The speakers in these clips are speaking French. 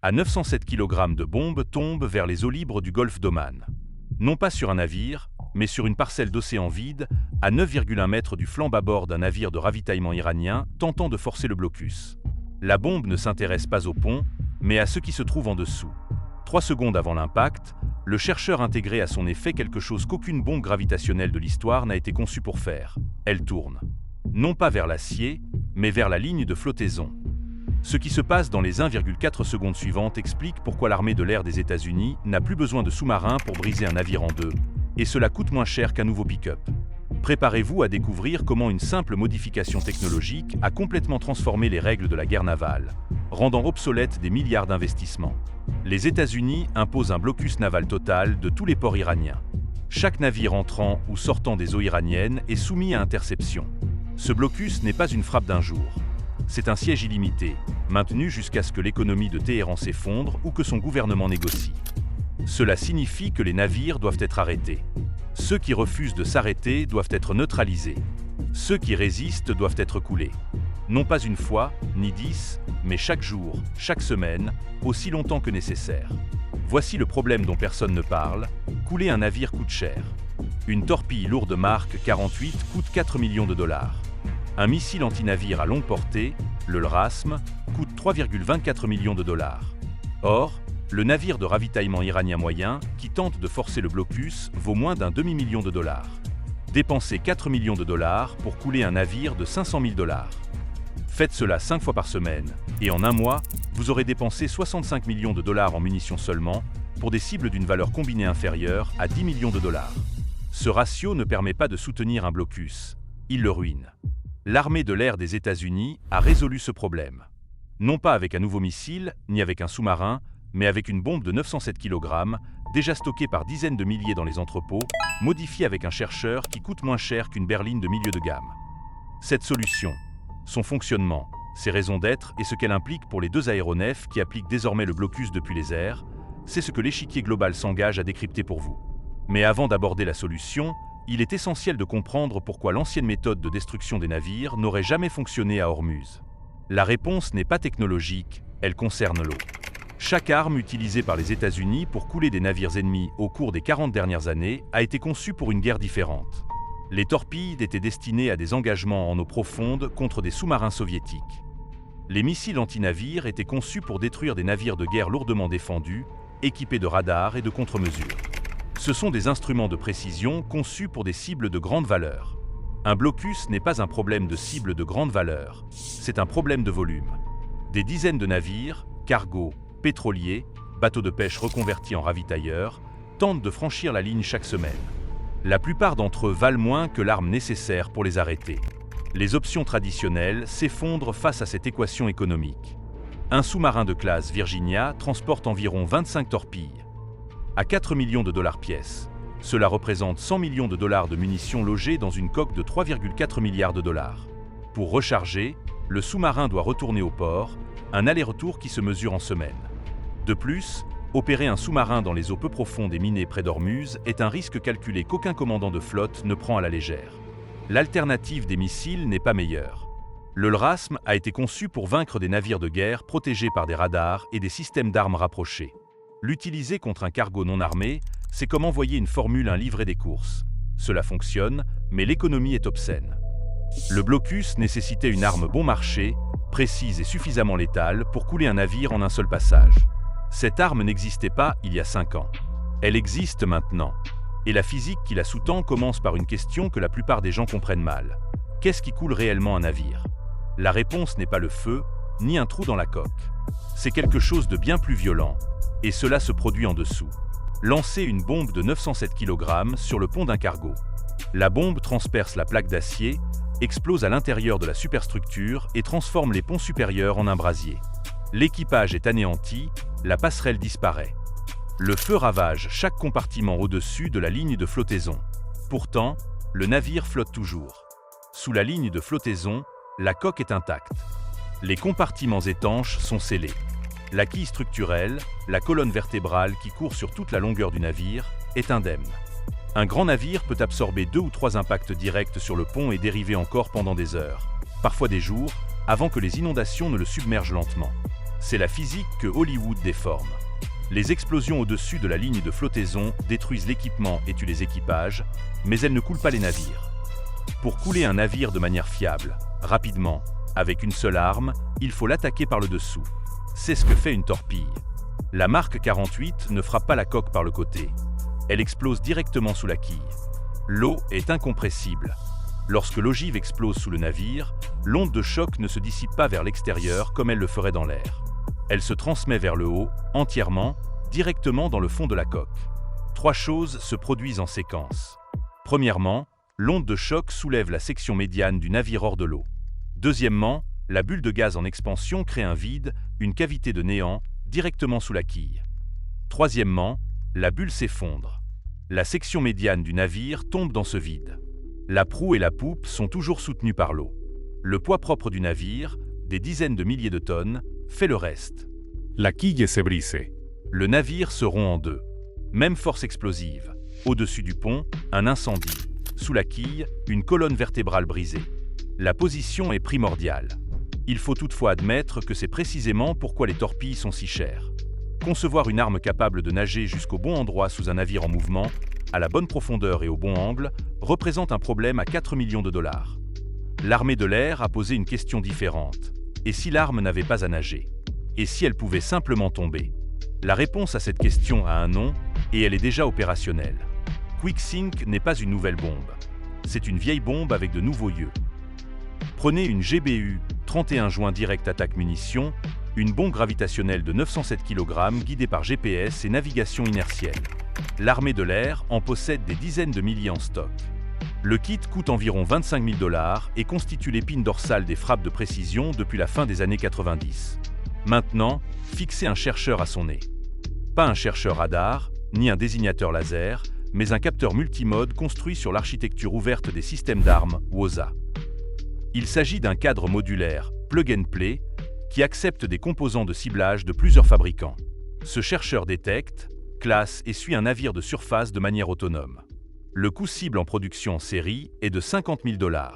à 907 kg de bombes tombent vers les eaux libres du golfe d'Oman. Non pas sur un navire, mais sur une parcelle d'océan vide, à 9,1 mètres du flanc bâbord d'un navire de ravitaillement iranien tentant de forcer le blocus. La bombe ne s'intéresse pas au pont, mais à ce qui se trouve en dessous. 3 secondes avant l'impact, le chercheur intégrait à son effet quelque chose qu'aucune bombe gravitationnelle de l'histoire n'a été conçue pour faire. Elle tourne. Non pas vers l'acier, mais vers la ligne de flottaison. Ce qui se passe dans les 1,4 secondes suivantes explique pourquoi l'armée de l'air des États-Unis n'a plus besoin de sous-marins pour briser un navire en deux, et cela coûte moins cher qu'un nouveau pick-up. Préparez-vous à découvrir comment une simple modification technologique a complètement transformé les règles de la guerre navale, rendant obsolètes des milliards d'investissements. Les États-Unis imposent un blocus naval total de tous les ports iraniens. Chaque navire entrant ou sortant des eaux iraniennes est soumis à interception. Ce blocus n'est pas une frappe d'un jour. C'est un siège illimité, maintenu jusqu'à ce que l'économie de Téhéran s'effondre ou que son gouvernement négocie. Cela signifie que les navires doivent être arrêtés. Ceux qui refusent de s'arrêter doivent être neutralisés. Ceux qui résistent doivent être coulés. Non pas une fois, ni 10, mais chaque jour, chaque semaine, aussi longtemps que nécessaire. Voici le problème dont personne ne parle, couler un navire coûte cher. Une torpille lourde marque 48 coûte 4 millions de dollars. Un missile anti-navire à longue portée, le LRASM, coûte 3,24 millions de dollars. Or, le navire de ravitaillement iranien moyen, qui tente de forcer le blocus, vaut moins d'un demi-million de dollars. Dépensez 4 millions de dollars pour couler un navire de 500 000 dollars. Faites cela 5 fois par semaine, et en un mois, vous aurez dépensé 65 millions de dollars en munitions seulement, pour des cibles d'une valeur combinée inférieure à 10 millions de dollars. Ce ratio ne permet pas de soutenir un blocus, il le ruine. L'armée de l'air des États-Unis a résolu ce problème. Non pas avec un nouveau missile, ni avec un sous-marin, mais avec une bombe de 907 kg, déjà stockée par dizaines de milliers dans les entrepôts, modifiée avec un chercheur qui coûte moins cher qu'une berline de milieu de gamme. Cette solution, son fonctionnement, ses raisons d'être et ce qu'elle implique pour les deux aéronefs qui appliquent désormais le blocus depuis les airs, c'est ce que l'échiquier global s'engage à décrypter pour vous. Mais avant d'aborder la solution, il est essentiel de comprendre pourquoi l'ancienne méthode de destruction des navires n'aurait jamais fonctionné à Hormuz. La réponse n'est pas technologique, elle concerne l'eau. Chaque arme utilisée par les États-Unis pour couler des navires ennemis au cours des 40 dernières années a été conçue pour une guerre différente. Les torpilles étaient destinées à des engagements en eau profonde contre des sous-marins soviétiques. Les missiles anti-navires étaient conçus pour détruire des navires de guerre lourdement défendus, équipés de radars et de contre-mesures. Ce sont des instruments de précision conçus pour des cibles de grande valeur. Un blocus n'est pas un problème de cible de grande valeur, c'est un problème de volume. Des dizaines de navires, cargos, pétroliers, bateaux de pêche reconvertis en ravitailleurs, tentent de franchir la ligne chaque semaine. La plupart d'entre eux valent moins que l'arme nécessaire pour les arrêter. Les options traditionnelles s'effondrent face à cette équation économique. Un sous-marin de classe Virginia transporte environ 25 torpilles. À 4 millions de dollars pièce. Cela représente 100 millions de dollars de munitions logées dans une coque de 3,4 milliards de dollars. Pour recharger, le sous-marin doit retourner au port, un aller-retour qui se mesure en semaines. De plus, opérer un sous-marin dans les eaux peu profondes et minées près d'Ormuz est un risque calculé qu'aucun commandant de flotte ne prend à la légère. L'alternative des missiles n'est pas meilleure. Le LRASM a été conçu pour vaincre des navires de guerre protégés par des radars et des systèmes d'armes rapprochés. L'utiliser contre un cargo non armé, c'est comme envoyer une Formule 1 livrer des courses. Cela fonctionne, mais l'économie est obscène. Le blocus nécessitait une arme bon marché, précise et suffisamment létale pour couler un navire en un seul passage. Cette arme n'existait pas il y a 5 ans. Elle existe maintenant. Et la physique qui la sous-tend commence par une question que la plupart des gens comprennent mal. Qu'est-ce qui coule réellement un navire? La réponse n'est pas le feu, ni un trou dans la coque. C'est quelque chose de bien plus violent. Et cela se produit en dessous. Lancez une bombe de 907 kg sur le pont d'un cargo. La bombe transperce la plaque d'acier, explose à l'intérieur de la superstructure et transforme les ponts supérieurs en un brasier. L'équipage est anéanti, la passerelle disparaît. Le feu ravage chaque compartiment au-dessus de la ligne de flottaison. Pourtant, le navire flotte toujours. Sous la ligne de flottaison, la coque est intacte. Les compartiments étanches sont scellés. La quille structurelle, la colonne vertébrale qui court sur toute la longueur du navire, est indemne. Un grand navire peut absorber 2 ou 3 impacts directs sur le pont et dériver encore pendant des heures, parfois des jours, avant que les inondations ne le submergent lentement. C'est la physique que Hollywood déforme. Les explosions au-dessus de la ligne de flottaison détruisent l'équipement et tuent les équipages, mais elles ne coulent pas les navires. Pour couler un navire de manière fiable, rapidement, avec une seule arme, il faut l'attaquer par le dessous. C'est ce que fait une torpille. La Mark 48 ne frappe pas la coque par le côté. Elle explose directement sous la quille. L'eau est incompressible. Lorsque l'ogive explose sous le navire, l'onde de choc ne se dissipe pas vers l'extérieur comme elle le ferait dans l'air. Elle se transmet vers le haut, entièrement, directement dans le fond de la coque. 3 choses se produisent en séquence. Premièrement, l'onde de choc soulève la section médiane du navire hors de l'eau. Deuxièmement, la bulle de gaz en expansion crée un vide, une cavité de néant, directement sous la quille. Troisièmement, la bulle s'effondre. La section médiane du navire tombe dans ce vide. La proue et la poupe sont toujours soutenues par l'eau. Le poids propre du navire, des dizaines de milliers de tonnes, fait le reste. La quille se brise. Le navire se rompt en deux. Même force explosive. Au-dessus du pont, un incendie. Sous la quille, une colonne vertébrale brisée. La position est primordiale. Il faut toutefois admettre que c'est précisément pourquoi les torpilles sont si chères. Concevoir une arme capable de nager jusqu'au bon endroit sous un navire en mouvement, à la bonne profondeur et au bon angle, représente un problème à 4 millions de dollars. L'armée de l'air a posé une question différente. Et si l'arme n'avait pas à nager? Et si elle pouvait simplement tomber? La réponse à cette question a un nom, et elle est déjà opérationnelle. QuickSync n'est pas une nouvelle bombe. C'est une vieille bombe avec de nouveaux yeux. Prenez une GBU 31 juin direct attaque munitions, une bombe gravitationnelle de 907 kg guidée par GPS et navigation inertielle. L'armée de l'air en possède des dizaines de milliers en stock. Le kit coûte environ 25 000 $ et constitue l'épine dorsale des frappes de précision depuis la fin des années 90. Maintenant, fixez un chercheur à son nez. Pas un chercheur radar, ni un désignateur laser, mais un capteur multimode construit sur l'architecture ouverte des systèmes d'armes WOSA. Il s'agit d'un cadre modulaire, plug and play, qui accepte des composants de ciblage de plusieurs fabricants. Ce chercheur détecte, classe et suit un navire de surface de manière autonome. Le coût cible en production en série est de 50 000 $.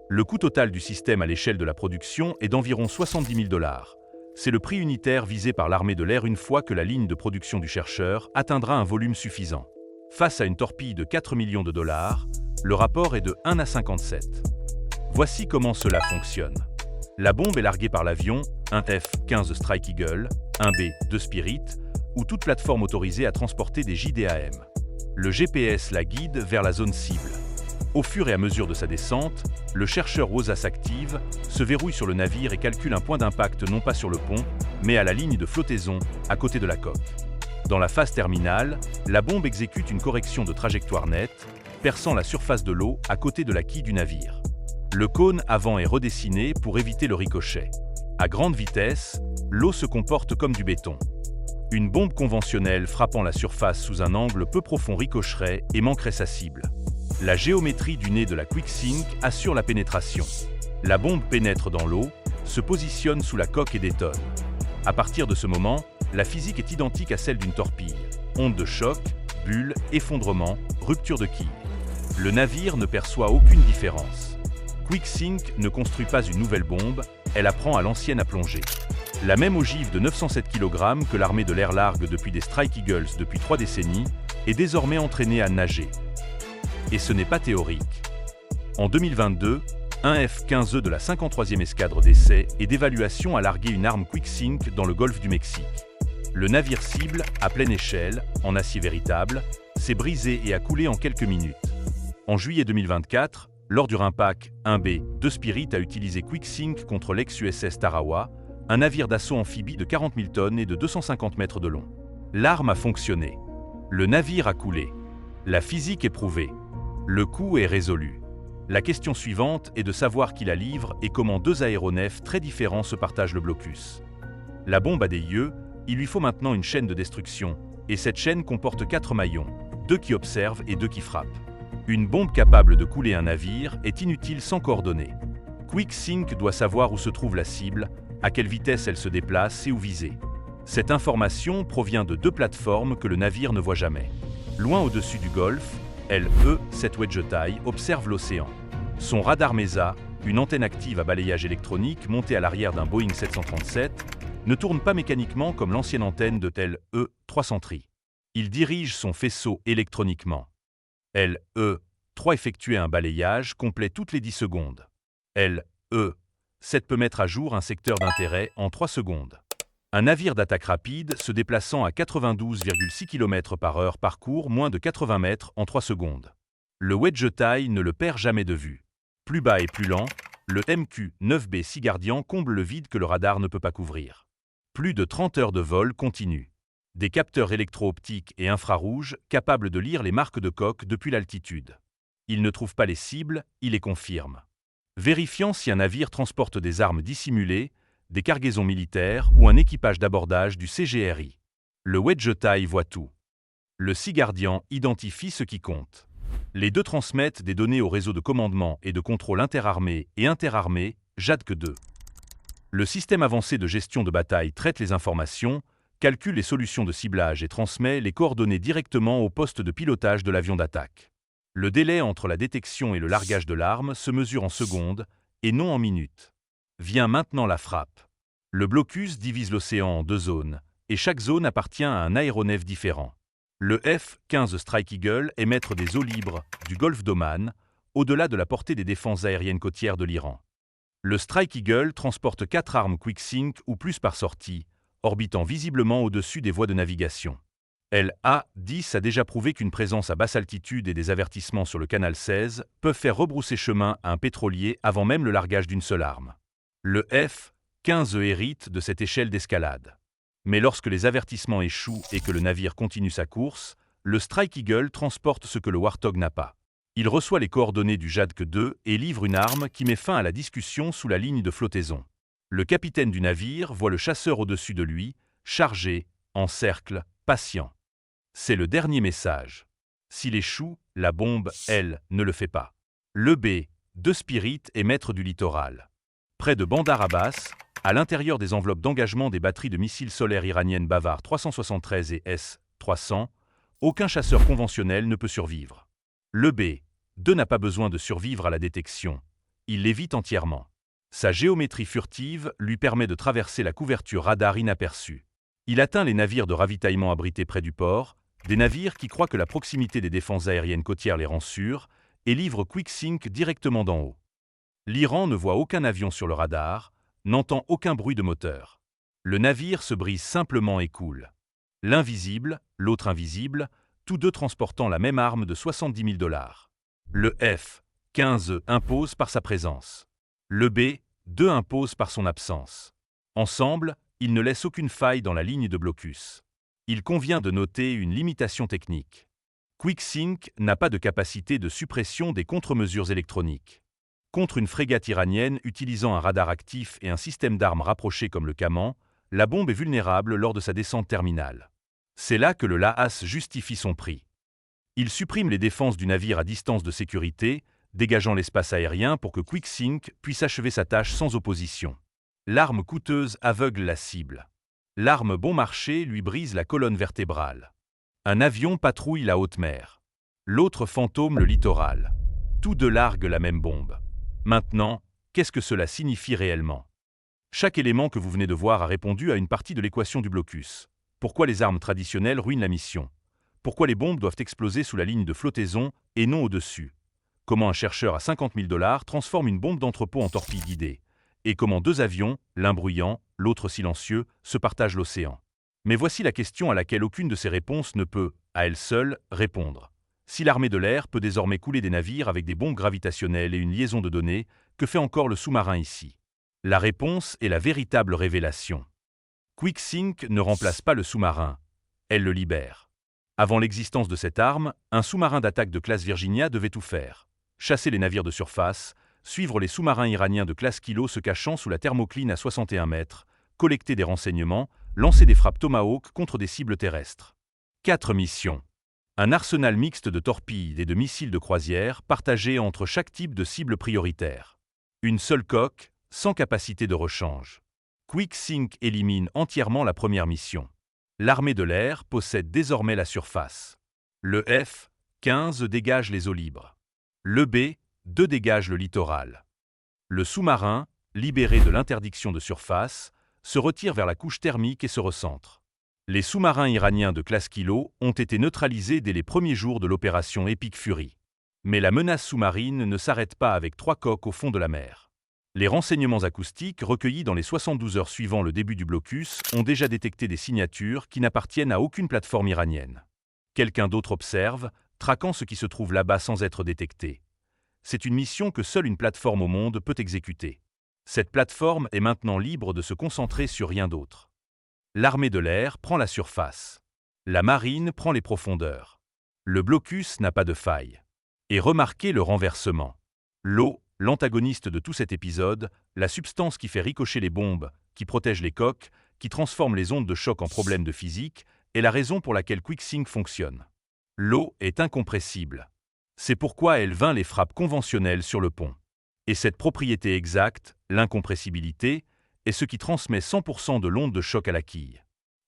Le coût total du système à l'échelle de la production est d'environ 70 000 $. C'est le prix unitaire visé par l'armée de l'air une fois que la ligne de production du chercheur atteindra un volume suffisant. Face à une torpille de 4 millions de $, le rapport est de 1 à 57. Voici comment cela fonctionne. La bombe est larguée par l'avion, un F-15 Strike Eagle, un B-2 Spirit, ou toute plateforme autorisée à transporter des JDAM. Le GPS la guide vers la zone cible. Au fur et à mesure de sa descente, le chercheur WOSA s'active, se verrouille sur le navire et calcule un point d'impact non pas sur le pont, mais à la ligne de flottaison, à côté de la coque. Dans la phase terminale, la bombe exécute une correction de trajectoire nette, perçant la surface de l'eau à côté de la quille du navire. Le cône avant est redessiné pour éviter le ricochet. À grande vitesse, l'eau se comporte comme du béton. Une bombe conventionnelle frappant la surface sous un angle peu profond ricocherait et manquerait sa cible. La géométrie du nez de la QuickSync assure la pénétration. La bombe pénètre dans l'eau, se positionne sous la coque et détonne. À partir de ce moment, la physique est identique à celle d'une torpille. Onde de choc, bulle, effondrement, rupture de quille. Le navire ne perçoit aucune différence. QuickSync ne construit pas une nouvelle bombe, elle apprend à l'ancienne à plonger. La même ogive de 907 kg que l'armée de l'air largue depuis des Strike Eagles depuis 3 décennies est désormais entraînée à nager. Et ce n'est pas théorique. En 2022, un F-15E de la 53e escadre d'essai et d'évaluation a largué une arme QuickSync dans le golfe du Mexique. Le navire cible, à pleine échelle, en acier véritable, s'est brisé et a coulé en quelques minutes. En juillet 2024, lors du Rimpack 1B, Spirit a utilisé QuickSync contre l'ex-USS Tarawa, un navire d'assaut amphibie de 40 000 tonnes et de 250 mètres de long. L'arme a fonctionné. Le navire a coulé. La physique est prouvée. Le coup est résolu. La question suivante est de savoir qui la livre et comment 2 aéronefs très différents se partagent le blocus. La bombe a des yeux, il lui faut maintenant une chaîne de destruction, et cette chaîne comporte 4 maillons, 2 qui observent et 2 qui frappent. Une bombe capable de couler un navire est inutile sans coordonnées. QuickSync doit savoir où se trouve la cible, à quelle vitesse elle se déplace et où viser. Cette information provient de 2 plateformes que le navire ne voit jamais. Loin au-dessus du golfe, LE, cette wedge-taille, observe l'océan. Son radar MESA, une antenne active à balayage électronique montée à l'arrière d'un Boeing 737, ne tourne pas mécaniquement comme l'ancienne antenne de LE-300 Il dirige son faisceau électroniquement. LE-3 effectuait un balayage complet toutes les 10 secondes. LE-7 peut mettre à jour un secteur d'intérêt en 3 secondes. Un navire d'attaque rapide se déplaçant à 92,6 km/h parcourt moins de 80 mètres en 3 secondes. Le Wedge-taille ne le perd jamais de vue. Plus bas et plus lent, le MQ-9B Sea Guardian comble le vide que le radar ne peut pas couvrir. Plus de 30 heures de vol continu. Des capteurs électro-optiques et infrarouges capables de lire les marques de coque depuis l'altitude. Il ne trouve pas les cibles, il les confirme. Vérifiant si un navire transporte des armes dissimulées, des cargaisons militaires ou un équipage d'abordage du CGRI. Le Wedge-taille voit tout. Le Sea Guardian identifie ce qui compte. Les deux transmettent des données au réseau de commandement et de contrôle interarmées et interarmées, JADC2. Le système avancé de gestion de bataille traite les informations, calcule les solutions de ciblage et transmet les coordonnées directement au poste de pilotage de l'avion d'attaque. Le délai entre la détection et le largage de l'arme se mesure en secondes et non en minutes. Vient maintenant la frappe. Le blocus divise l'océan en 2 zones, et chaque zone appartient à un aéronef différent. Le F-15 Strike Eagle est maître des eaux libres du golfe d'Oman, au-delà de la portée des défenses aériennes côtières de l'Iran. Le Strike Eagle transporte 4 armes Quick-Sync ou plus par sortie, orbitant visiblement au-dessus des voies de navigation. LA-10 a déjà prouvé qu'une présence à basse altitude et des avertissements sur le canal 16 peuvent faire rebrousser chemin à un pétrolier avant même le largage d'une seule arme. Le F-15 hérite de cette échelle d'escalade. Mais lorsque les avertissements échouent et que le navire continue sa course, le Strike Eagle transporte ce que le Warthog n'a pas. Il reçoit les coordonnées du JADC2 et livre une arme qui met fin à la discussion sous la ligne de flottaison. Le capitaine du navire voit le chasseur au-dessus de lui, chargé, en cercle, patient. C'est le dernier message. S'il échoue, la bombe, elle, ne le fait pas. Le B-2 Spirit est maître du littoral. Près de Bandar Abbas, à l'intérieur des enveloppes d'engagement des batteries de missiles solaires iraniennes Bavar 373 et S-300, aucun chasseur conventionnel ne peut survivre. Le B-2 n'a pas besoin de survivre à la détection. Il l'évite entièrement. Sa géométrie furtive lui permet de traverser la couverture radar inaperçue. Il atteint les navires de ravitaillement abrités près du port, des navires qui croient que la proximité des défenses aériennes côtières les rend sûrs, et livrent Quick-Sync directement d'en haut. L'Iran ne voit aucun avion sur le radar, n'entend aucun bruit de moteur. Le navire se brise simplement et coule. L'un visible, l'autre invisible, tous deux transportant la même arme de 70 000 $. Le F-15 impose par sa présence. Le B-2 impose par son absence. Ensemble, ils ne laissent aucune faille dans la ligne de blocus. Il convient de noter une limitation technique. Quick-Sync n'a pas de capacité de suppression des contre-mesures électroniques. Contre une frégate iranienne utilisant un radar actif et un système d'armes rapproché comme le Kaman, la bombe est vulnérable lors de sa descente terminale. C'est là que le LAAS justifie son prix. Il supprime les défenses du navire à distance de sécurité, dégageant l'espace aérien pour que Quick-Sync puisse achever sa tâche sans opposition. L'arme coûteuse aveugle la cible. L'arme bon marché lui brise la colonne vertébrale. Un avion patrouille la haute mer. L'autre fantôme le littoral. Tous deux larguent la même bombe. Maintenant, qu'est-ce que cela signifie réellement? Chaque élément que vous venez de voir a répondu à une partie de l'équation du blocus. Pourquoi les armes traditionnelles ruinent la mission? Pourquoi les bombes doivent exploser sous la ligne de flottaison et non au-dessus? Comment un chercheur à 50 000 $ transforme une bombe d'entrepôt en torpille guidée? Et comment 2 avions, l'un bruyant, l'autre silencieux, se partagent l'océan? Mais voici la question à laquelle aucune de ces réponses ne peut, à elle seule, répondre. Si l'armée de l'air peut désormais couler des navires avec des bombes gravitationnelles et une liaison de données, que fait encore le sous-marin ici? La réponse est la véritable révélation. Quick-Sync ne remplace pas le sous-marin, elle le libère. Avant l'existence de cette arme, un sous-marin d'attaque de classe Virginia devait tout faire. Chasser les navires de surface, suivre les sous-marins iraniens de classe Kilo se cachant sous la thermocline à 61 mètres, collecter des renseignements, lancer des frappes Tomahawk contre des cibles terrestres. 4 missions. Un arsenal mixte de torpilles et de missiles de croisière partagé entre chaque type de cible prioritaire. Une seule coque, sans capacité de rechange. Quick-Sync élimine entièrement la première mission. L'armée de l'air possède désormais la surface. Le F-15 dégage les eaux libres. Le B-2 dégage le littoral. Le sous-marin, libéré de l'interdiction de surface, se retire vers la couche thermique et se recentre. Les sous-marins iraniens de classe Kilo ont été neutralisés dès les premiers jours de l'opération Epic Fury. Mais la menace sous-marine ne s'arrête pas avec 3 coques au fond de la mer. Les renseignements acoustiques recueillis dans les 72 heures suivant le début du blocus ont déjà détecté des signatures qui n'appartiennent à aucune plateforme iranienne. Quelqu'un d'autre observe, traquant ce qui se trouve là-bas sans être détecté. C'est une mission que seule une plateforme au monde peut exécuter. Cette plateforme est maintenant libre de se concentrer sur rien d'autre. L'armée de l'air prend la surface. La marine prend les profondeurs. Le blocus n'a pas de faille. Et remarquez le renversement. L'eau, l'antagoniste de tout cet épisode, la substance qui fait ricocher les bombes, qui protège les coques, qui transforme les ondes de choc en problèmes de physique, est la raison pour laquelle QuickSync fonctionne. L'eau est incompressible. C'est pourquoi elle vainc les frappes conventionnelles sur le pont. Et cette propriété exacte, l'incompressibilité, est ce qui transmet 100% de l'onde de choc à la quille.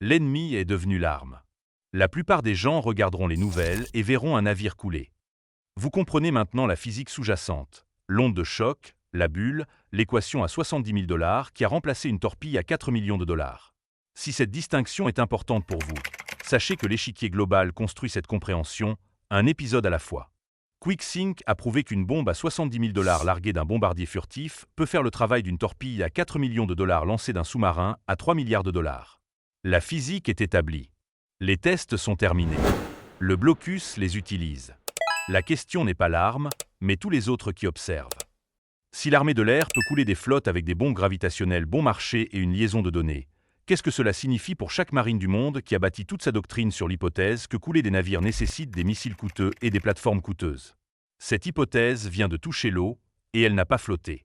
L'ennemi est devenu l'arme. La plupart des gens regarderont les nouvelles et verront un navire couler. Vous comprenez maintenant la physique sous-jacente. L'onde de choc, la bulle, l'équation à 70 000 $ qui a remplacé une torpille à 4 millions de $. Si cette distinction est importante pour vous, sachez que l'échiquier global construit cette compréhension, un épisode à la fois. QuickSync a prouvé qu'une bombe à 70 000 $ larguée d'un bombardier furtif peut faire le travail d'une torpille à 4 millions de $ lancée d'un sous-marin à 3 milliards de $. La physique est établie. Les tests sont terminés. Le blocus les utilise. La question n'est pas l'arme, mais tous les autres qui observent. Si l'armée de l'air peut couler des flottes avec des bombes gravitationnelles bon marché et une liaison de données, qu'est-ce que cela signifie pour chaque marine du monde qui a bâti toute sa doctrine sur l'hypothèse que couler des navires nécessite des missiles coûteux et des plateformes coûteuses? Cette hypothèse vient de toucher l'eau, et elle n'a pas flotté.